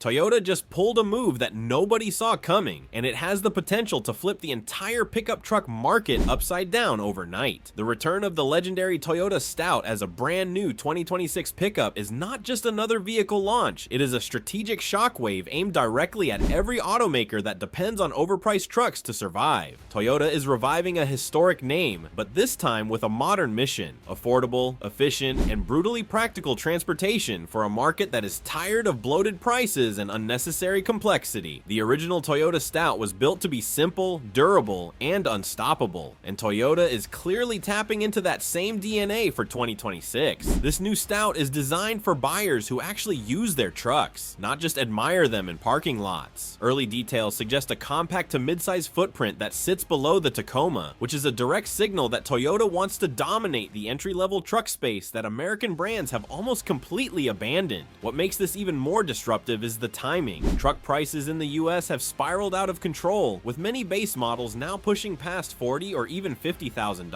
Toyota just pulled a move that nobody saw coming, and it has the potential to flip the entire pickup truck market upside down overnight. The return of the legendary Toyota Stout as a brand new 2026 pickup is not just another vehicle launch, it is a strategic shockwave aimed directly at every automaker that depends on overpriced trucks to survive. Toyota is reviving a historic name, but this time with a modern mission: affordable, efficient, and brutally practical transportation for a market that is tired of bloated prices and unnecessary complexity. The original Toyota Stout was built to be simple, durable, and unstoppable, and Toyota is clearly tapping into that same DNA for 2026. This new Stout is designed for buyers who actually use their trucks, not just admire them in parking lots. Early details suggest a compact to mid-size footprint that sits below the Tacoma, which is a direct signal that Toyota wants to dominate the entry-level truck space that American brands have almost completely abandoned. What makes this even more disruptive is the timing. Truck prices in the US have spiraled out of control, with many base models now pushing past $40,000 or even $50,000.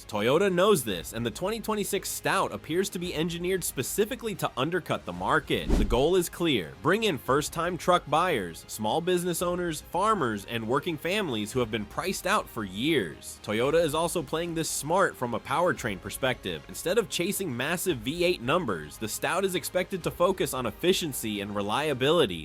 Toyota knows this, and the 2026 Stout appears to be engineered specifically to undercut the market. The goal is clear: bring in first-time truck buyers, small business owners, farmers, and working families who have been priced out for years. Toyota is also playing this smart from a powertrain perspective. Instead of chasing massive V8 numbers, the Stout is expected to focus on efficiency and reliability,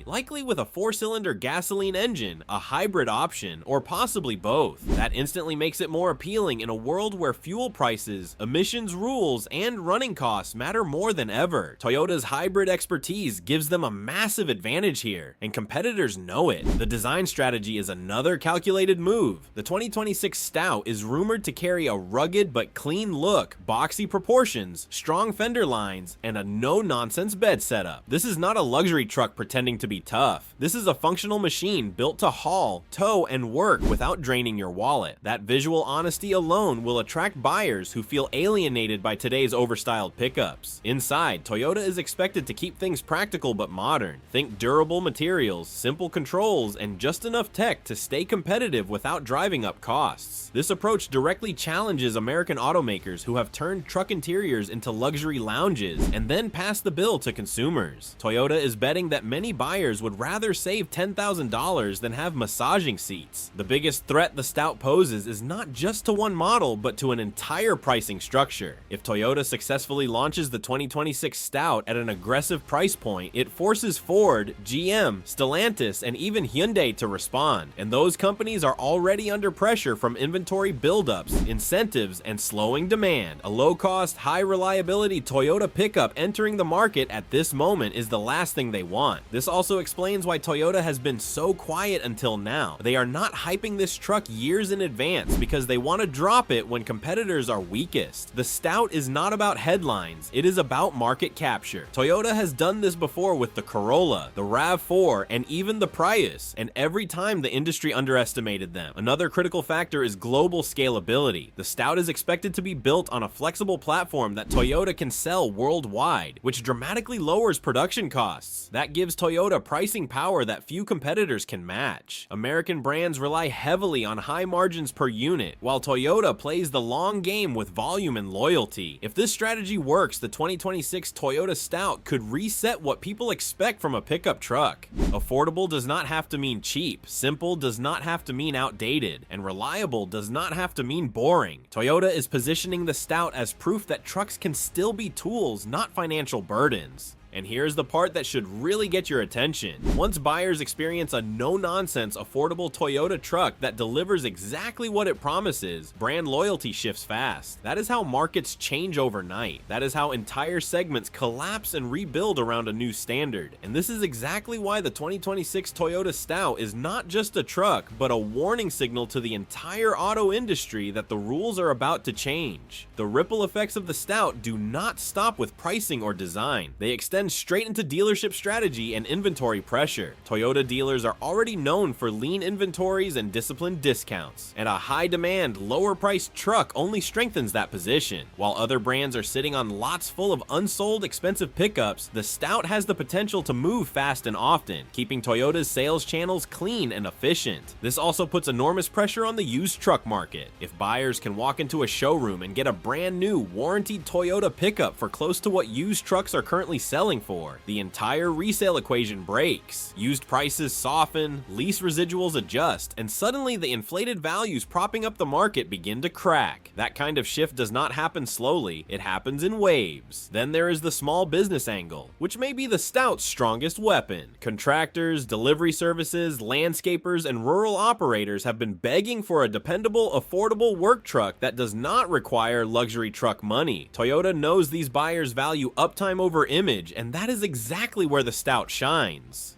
likely with a 4-cylinder gasoline engine, a hybrid option, or possibly both. That instantly makes it more appealing in a world where fuel prices, emissions rules, and running costs matter more than ever. Toyota's hybrid expertise gives them a massive advantage here, and competitors know it. The design strategy is another calculated move. The 2026 Stout is rumored to carry a rugged but clean look, boxy proportions, strong fender lines, and a no-nonsense bed setup. This is not a luxury truck pretending to be tough. This is a functional machine built to haul, tow, and work without draining your wallet. That visual honesty alone will attract buyers who feel alienated by today's overstyled pickups. Inside, Toyota is expected to keep things practical but modern. Think durable materials, simple controls, and just enough tech to stay competitive without driving up costs. This approach directly challenges American automakers who have turned truck interiors into luxury lounges and then pass the bill to consumers. Toyota is betting that many buyers would rather save $10,000 than have massaging seats. The biggest threat the Stout poses is not just to one model, but to an entire pricing structure. If Toyota successfully launches the 2026 Stout at an aggressive price point, it forces Ford, GM, Stellantis, and even Hyundai to respond, and those companies are already under pressure from inventory buildups, incentives, and slowing demand. A low-cost, high-reliability Toyota pickup entering the market at this moment is the last thing they want. This also explains why Toyota has been so quiet until now. They are not hyping this truck years in advance because they want to drop it when competitors are weakest. The Stout is not about headlines, it is about market capture. Toyota has done this before with the Corolla, the RAV4, and even the Prius, and every time the industry underestimated them. Another critical factor is global scalability. The Stout is expected to be built on a flexible platform that Toyota can sell worldwide, which dramatically lowers production costs. That gives Toyota pricing power that few competitors can match. American brands rely heavily on high margins per unit, while Toyota plays the long game with volume and loyalty. If this strategy works, the 2026 Toyota Stout could reset what people expect from a pickup truck. Affordable does not have to mean cheap, simple does not have to mean outdated, and reliable does not have to mean boring. Toyota is positioning the Stout as proof that trucks can still be tools, not financial burdens. And here's the part that should really get your attention. Once buyers experience a no-nonsense, affordable Toyota truck that delivers exactly what it promises, brand loyalty shifts fast. That is how markets change overnight. That is how entire segments collapse and rebuild around a new standard. And this is exactly why the 2026 Toyota Stout is not just a truck, but a warning signal to the entire auto industry that the rules are about to change. The ripple effects of the Stout do not stop with pricing or design. They extend straight into dealership strategy and inventory pressure. Toyota dealers are already known for lean inventories and disciplined discounts, and a high-demand, lower-priced truck only strengthens that position. While other brands are sitting on lots full of unsold expensive pickups, the Stout has the potential to move fast and often, keeping Toyota's sales channels clean and efficient. This also puts enormous pressure on the used truck market. If buyers can walk into a showroom and get a brand new, warranted Toyota pickup for close to what used trucks are currently selling selling for. The entire resale equation breaks. Used prices soften, lease residuals adjust, and suddenly the inflated values propping up the market begin to crack. That kind of shift does not happen slowly, it happens in waves. Then there is the small business angle, which may be the Stout's strongest weapon. Contractors, delivery services, landscapers, and rural operators have been begging for a dependable, affordable work truck that does not require luxury truck money. Toyota knows these buyers value uptime over image, and that is exactly where the Stout shines.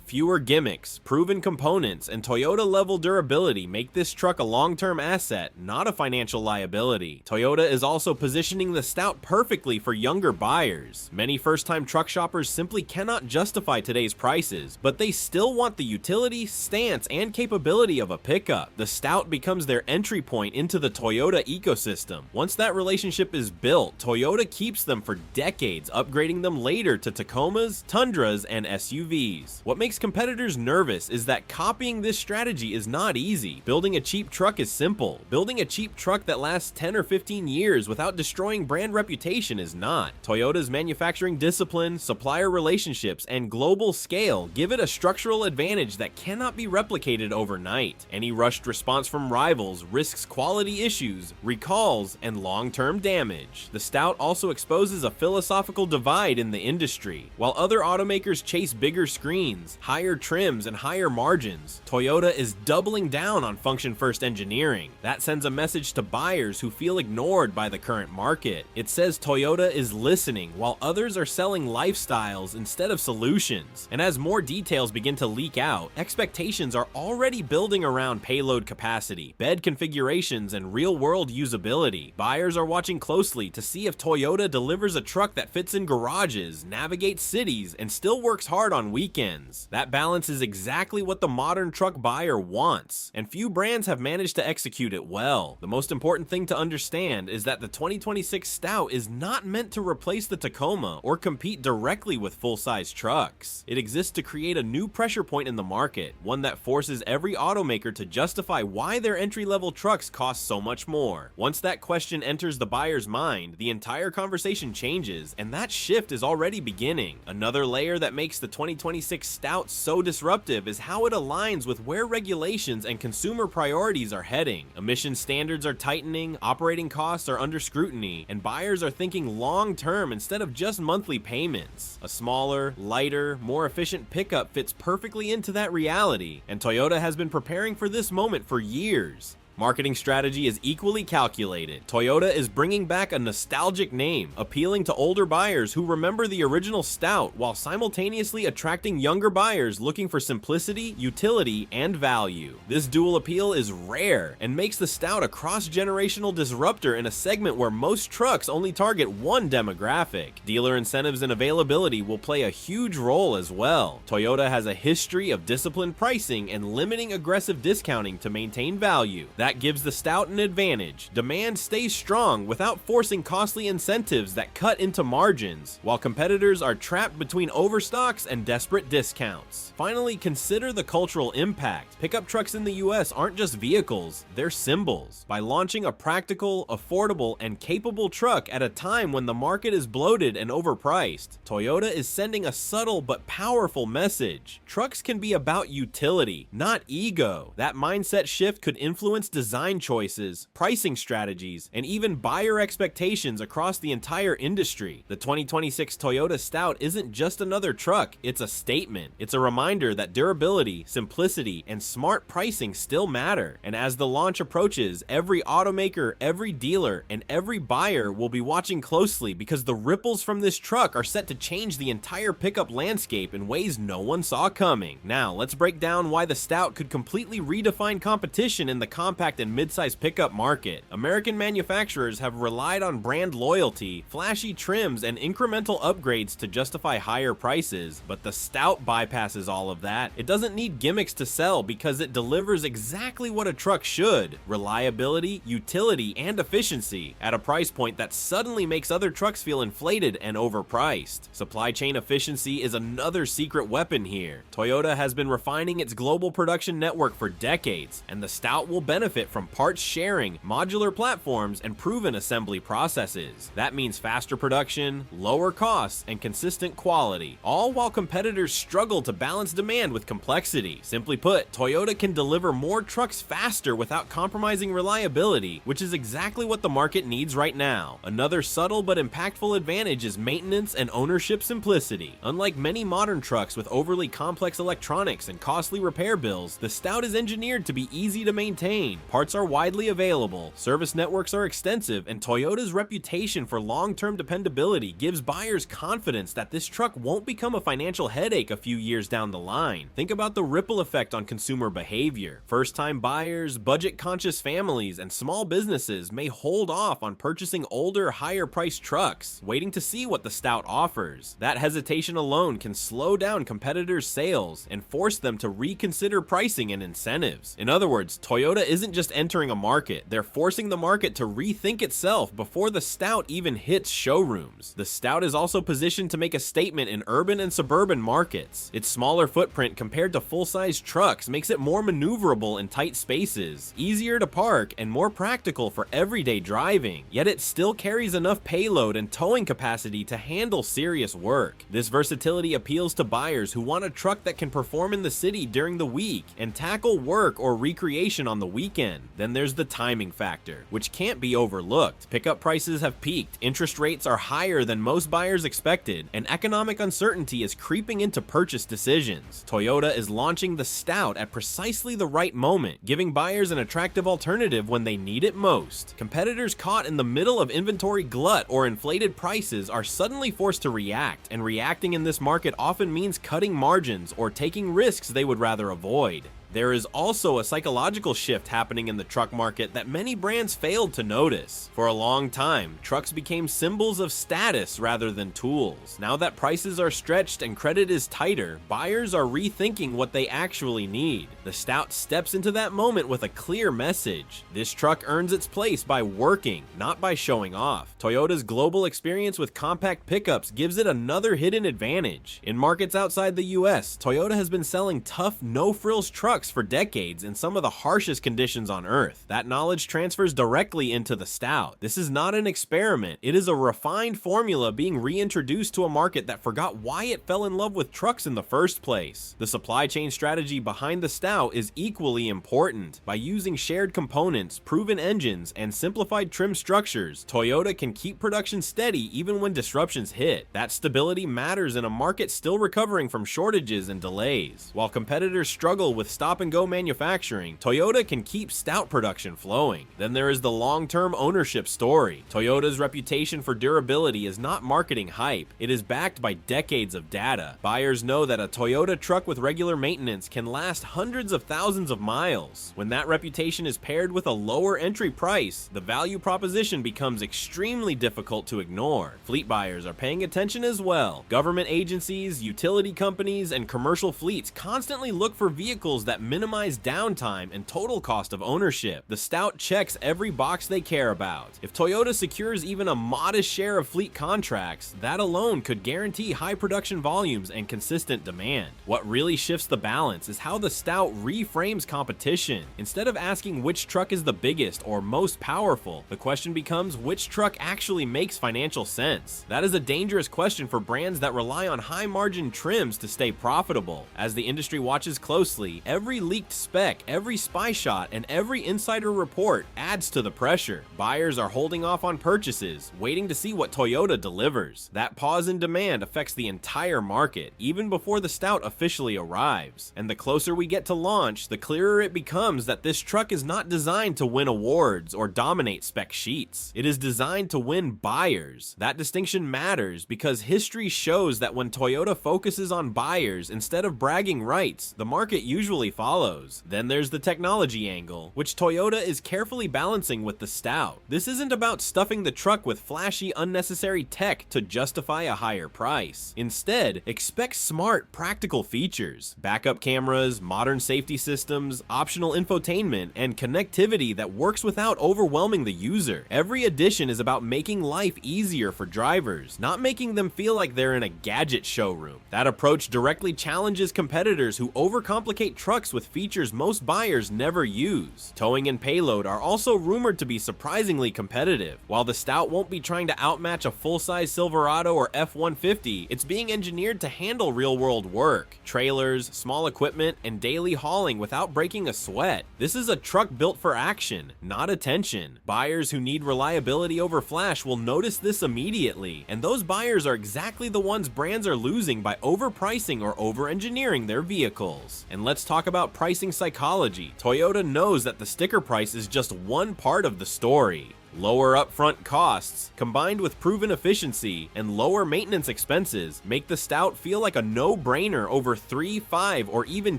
Fewer gimmicks, proven components, and Toyota-level durability make this truck a long-term asset, not a financial liability. Toyota is also positioning the Stout perfectly for younger buyers. Many first-time truck shoppers simply cannot justify today's prices, but they still want the utility, stance, and capability of a pickup. The Stout becomes their entry point into the Toyota ecosystem. Once that relationship is built, Toyota keeps them for decades, upgrading them later to Tacomas, Tundras, and SUVs. What makes competitors nervous is that copying this strategy is not easy. Building a cheap truck is simple. Building a cheap truck that lasts 10 or 15 years without destroying brand reputation is not. Toyota's manufacturing discipline, supplier relationships, and global scale give it a structural advantage that cannot be replicated overnight. Any rushed response from rivals risks quality issues, recalls, and long-term damage. The Stout also exposes a philosophical divide in the industry. While other automakers chase bigger screens, higher trims, and higher margins, Toyota is doubling down on function-first engineering. That sends a message to buyers who feel ignored by the current market. It says Toyota is listening while others are selling lifestyles instead of solutions. And as more details begin to leak out, expectations are already building around payload capacity, bed configurations, and real-world usability. Buyers are watching closely to see if Toyota delivers a truck that fits in garages, navigates cities, and still works hard on weekends. That balance is exactly what the modern truck buyer wants, and few brands have managed to execute it well. The most important thing to understand is that the 2026 Stout is not meant to replace the Tacoma or compete directly with full-size trucks. It exists to create a new pressure point in the market, one that forces every automaker to justify why their entry-level trucks cost so much more. Once that question enters the buyer's mind, the entire conversation changes, and that shift is already beginning. Another layer that makes the 2026 Stout so disruptive is how it aligns with where regulations and consumer priorities are heading. Emission standards are tightening, operating costs are under scrutiny, and buyers are thinking long-term instead of just monthly payments. A smaller, lighter, more efficient pickup fits perfectly into that reality, and Toyota has been preparing for this moment for years. Marketing strategy is equally calculated. Toyota is bringing back a nostalgic name, appealing to older buyers who remember the original Stout while simultaneously attracting younger buyers looking for simplicity, utility, and value. This dual appeal is rare and makes the Stout a cross-generational disruptor in a segment where most trucks only target one demographic. Dealer incentives and availability will play a huge role as well. Toyota has a history of disciplined pricing and limiting aggressive discounting to maintain value. That gives the Stout an advantage. Demand stays strong without forcing costly incentives that cut into margins, while competitors are trapped between overstocks and desperate discounts. Finally, consider the cultural impact. Pickup trucks in the US aren't just vehicles, they're symbols. By launching a practical, affordable, and capable truck at a time when the market is bloated and overpriced, Toyota is sending a subtle but powerful message. Trucks can be about utility, not ego. That mindset shift could influence design choices, pricing strategies, and even buyer expectations across the entire industry. The 2026 Toyota Stout isn't just another truck, it's a statement. It's a reminder that durability, simplicity, and smart pricing still matter. And as the launch approaches, every automaker, every dealer, and every buyer will be watching closely because the ripples from this truck are set to change the entire pickup landscape in ways no one saw coming. Now, let's break down why the Stout could completely redefine competition in the compact and mid-size pickup market. American manufacturers have relied on brand loyalty, flashy trims, and incremental upgrades to justify higher prices, but the Stout bypasses all of that. It doesn't need gimmicks to sell because it delivers exactly what a truck should: reliability, utility, and efficiency at a price point that suddenly makes other trucks feel inflated and overpriced. Supply chain efficiency is another secret weapon here. Toyota has been refining its global production network for decades, and the Stout will benefit benefit from parts sharing, modular platforms, and proven assembly processes. That means faster production, lower costs, and consistent quality, all while competitors struggle to balance demand with complexity. Simply put, Toyota can deliver more trucks faster without compromising reliability, which is exactly what the market needs right now. Another subtle but impactful advantage is maintenance and ownership simplicity. Unlike many modern trucks with overly complex electronics and costly repair bills, the Stout is engineered to be easy to maintain. Parts are widely available, service networks are extensive, and Toyota's reputation for long-term dependability gives buyers confidence that this truck won't become a financial headache a few years down the line. Think about the ripple effect on consumer behavior. First-time buyers, budget-conscious families, and small businesses may hold off on purchasing older, higher-priced trucks, waiting to see what the Stout offers. That hesitation alone can slow down competitors' sales and force them to reconsider pricing and incentives. In other words, Toyota isn't just entering a market, they're forcing the market to rethink itself before the Stout even hits showrooms. The Stout is also positioned to make a statement in urban and suburban markets. Its smaller footprint compared to full-size trucks makes it more maneuverable in tight spaces, easier to park, and more practical for everyday driving. Yet it still carries enough payload and towing capacity to handle serious work. This versatility appeals to buyers who want a truck that can perform in the city during the week and tackle work or recreation on the weekend. Then there's the timing factor, which can't be overlooked. Pickup prices have peaked, interest rates are higher than most buyers expected, and economic uncertainty is creeping into purchase decisions. Toyota is launching the Stout at precisely the right moment, giving buyers an attractive alternative when they need it most. Competitors caught in the middle of inventory glut or inflated prices are suddenly forced to react, and reacting in this market often means cutting margins or taking risks they would rather avoid. There is also a psychological shift happening in the truck market that many brands failed to notice. For a long time, trucks became symbols of status rather than tools. Now that prices are stretched and credit is tighter, buyers are rethinking what they actually need. The Stout steps into that moment with a clear message. This truck earns its place by working, not by showing off. Toyota's global experience with compact pickups gives it another hidden advantage. In markets outside the US, Toyota has been selling tough, no-frills trucks for decades in some of the harshest conditions on Earth. That knowledge transfers directly into the Stout. This is not an experiment. It is a refined formula being reintroduced to a market that forgot why it fell in love with trucks in the first place. The supply chain strategy behind the Stout is equally important. By using shared components, proven engines, and simplified trim structures, Toyota can keep production steady even when disruptions hit. That stability matters in a market still recovering from shortages and delays. While competitors struggle with stop-and-go manufacturing, Toyota can keep Stout production flowing. Then there is the long-term ownership story. Toyota's reputation for durability is not marketing hype. It is backed by decades of data. Buyers know that a Toyota truck with regular maintenance can last hundreds of thousands of miles. When that reputation is paired with a lower entry price, the value proposition becomes extremely difficult to ignore. Fleet buyers are paying attention as well. Government agencies, utility companies, and commercial fleets constantly look for vehicles that minimize downtime and total cost of ownership. The Stout checks every box they care about. If Toyota secures even a modest share of fleet contracts, that alone could guarantee high production volumes and consistent demand. What really shifts the balance is how the Stout reframes competition. Instead of asking which truck is the biggest or most powerful, the question becomes which truck actually makes financial sense. That is a dangerous question for brands that rely on high margin trims to stay profitable. As the industry watches closely, every leaked spec, every spy shot, and every insider report adds to the pressure. Buyers are holding off on purchases, waiting to see what Toyota delivers. That pause in demand affects the entire market, even before the Stout officially arrives. And the closer we get to launch, the clearer it becomes that this truck is not designed to win awards or dominate spec sheets. It is designed to win buyers. That distinction matters because history shows that when Toyota focuses on buyers instead of bragging rights, the market usually follows. Then there's the technology angle, which Toyota is carefully balancing with the Stout. This isn't about stuffing the truck with flashy, unnecessary tech to justify a higher price. Instead, expect smart, practical features. Backup cameras, modern safety systems, optional infotainment, and connectivity that works without overwhelming the user. Every addition is about making life easier for drivers, not making them feel like they're in a gadget showroom. That approach directly challenges competitors who overcomplicate trucks trucks with features most buyers never use. Towing and payload are also rumored to be surprisingly competitive. While the Stout won't be trying to outmatch a full-size Silverado or F-150, it's being engineered to handle real-world work, trailers, small equipment, and daily hauling without breaking a sweat. This is a truck built for action, not attention. Buyers who need reliability over flash will notice this immediately, and those buyers are exactly the ones brands are losing by overpricing or over-engineering their vehicles. And let's talk about pricing psychology. Toyota knows that the sticker price is just one part of the story. Lower upfront costs, combined with proven efficiency and lower maintenance expenses, make the Stout feel like a no-brainer over 3, 5, or even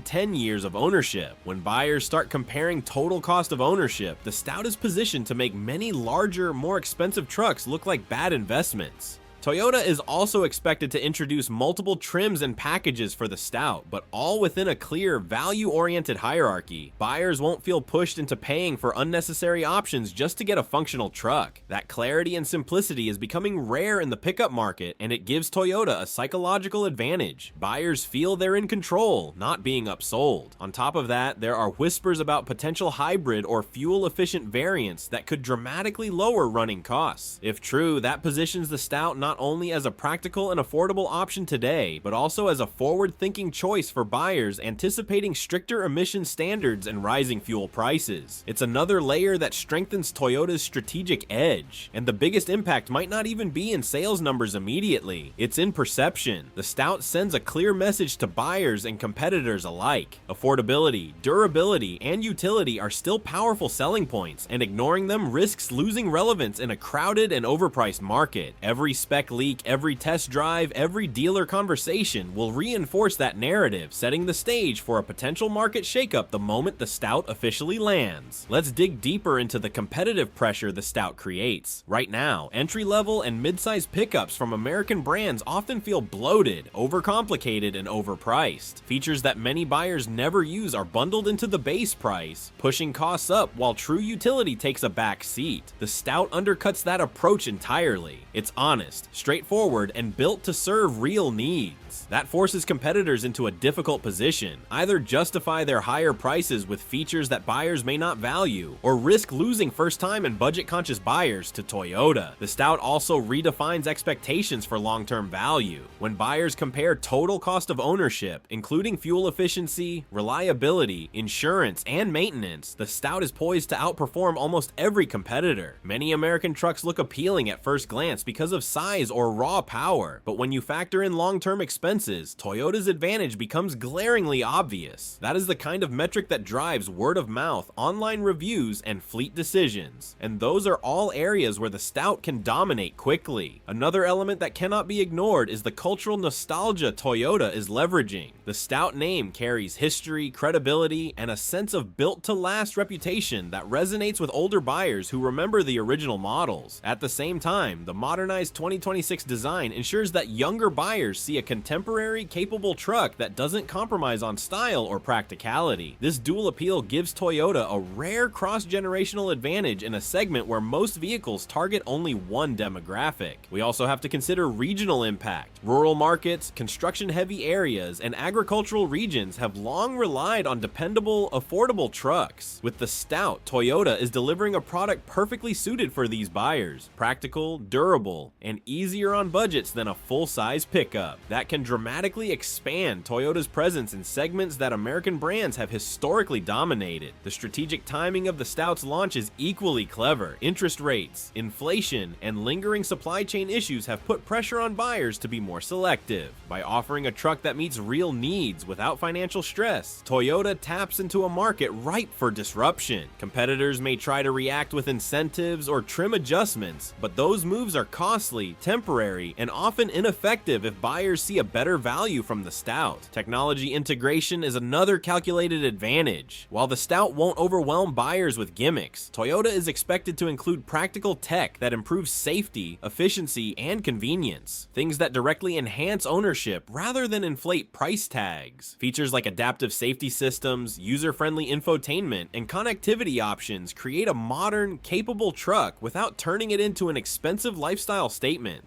10 years of ownership. When buyers start comparing total cost of ownership, the Stout is positioned to make many larger, more expensive trucks look like bad investments. Toyota is also expected to introduce multiple trims and packages for the Stout, but all within a clear, value-oriented hierarchy. Buyers won't feel pushed into paying for unnecessary options just to get a functional truck. That clarity and simplicity is becoming rare in the pickup market, and it gives Toyota a psychological advantage. Buyers feel they're in control, not being upsold. On top of that, there are whispers about potential hybrid or fuel-efficient variants that could dramatically lower running costs. If true, that positions the Stout not only as a practical and affordable option today, but also as a forward-thinking choice for buyers anticipating stricter emission standards and rising fuel prices. It's another layer that strengthens Toyota's strategic edge, and the biggest impact might not even be in sales numbers immediately. It's in perception. The Stout sends a clear message to buyers and competitors alike. Affordability, durability, and utility are still powerful selling points, and ignoring them risks losing relevance in a crowded and overpriced market. Every spec leak, every test drive, every dealer conversation will reinforce that narrative, setting the stage for a potential market shakeup the moment the Stout officially lands. Let's dig deeper into the competitive pressure the Stout creates. Right now, entry-level and mid-size pickups from American brands often feel bloated, overcomplicated, and overpriced. Features that many buyers never use are bundled into the base price, pushing costs up while true utility takes a back seat. The Stout undercuts that approach entirely. It's honest, straightforward, and built to serve real needs. That forces competitors into a difficult position. Either justify their higher prices with features that buyers may not value, or risk losing first-time and budget-conscious buyers to Toyota. The Stout also redefines expectations for long-term value. When buyers compare total cost of ownership, including fuel efficiency, reliability, insurance, and maintenance, the Stout is poised to outperform almost every competitor. Many American trucks look appealing at first glance because of size or raw power, but when you factor in long-term expenses, Toyota's advantage becomes glaringly obvious. That is the kind of metric that drives word of mouth, online reviews, and fleet decisions. And those are all areas where the Stout can dominate quickly. Another element that cannot be ignored is the cultural nostalgia Toyota is leveraging. The Stout name carries history, credibility, and a sense of built-to-last reputation that resonates with older buyers who remember the original models. At the same time, the modernized 2026 design ensures that younger buyers see a contemporary, capable truck that doesn't compromise on style or practicality. This dual appeal gives Toyota a rare cross-generational advantage in a segment where most vehicles target only one demographic. We also have to consider regional impact. Rural markets, construction-heavy areas, and agricultural regions have long relied on dependable, affordable trucks. With the Stout, Toyota is delivering a product perfectly suited for these buyers. Practical, durable, and easier on budgets than a full-size pickup. That can dramatically expand Toyota's presence in segments that American brands have historically dominated. The strategic timing of the Stout's launch is equally clever. Interest rates, inflation, and lingering supply chain issues have put pressure on buyers to be more selective. By offering a truck that meets real needs without financial stress, Toyota taps into a market ripe for disruption. Competitors may try to react with incentives or trim adjustments, but those moves are costly, temporary, and often ineffective if buyers see a better value from the Stout. Technology integration is another calculated advantage. While the Stout won't overwhelm buyers with gimmicks, Toyota is expected to include practical tech that improves safety, efficiency, and convenience. Things that directly enhance ownership rather than inflate price tags. Features like adaptive safety systems, user-friendly infotainment, and connectivity options create a modern, capable truck without turning it into an expensive lifestyle statement.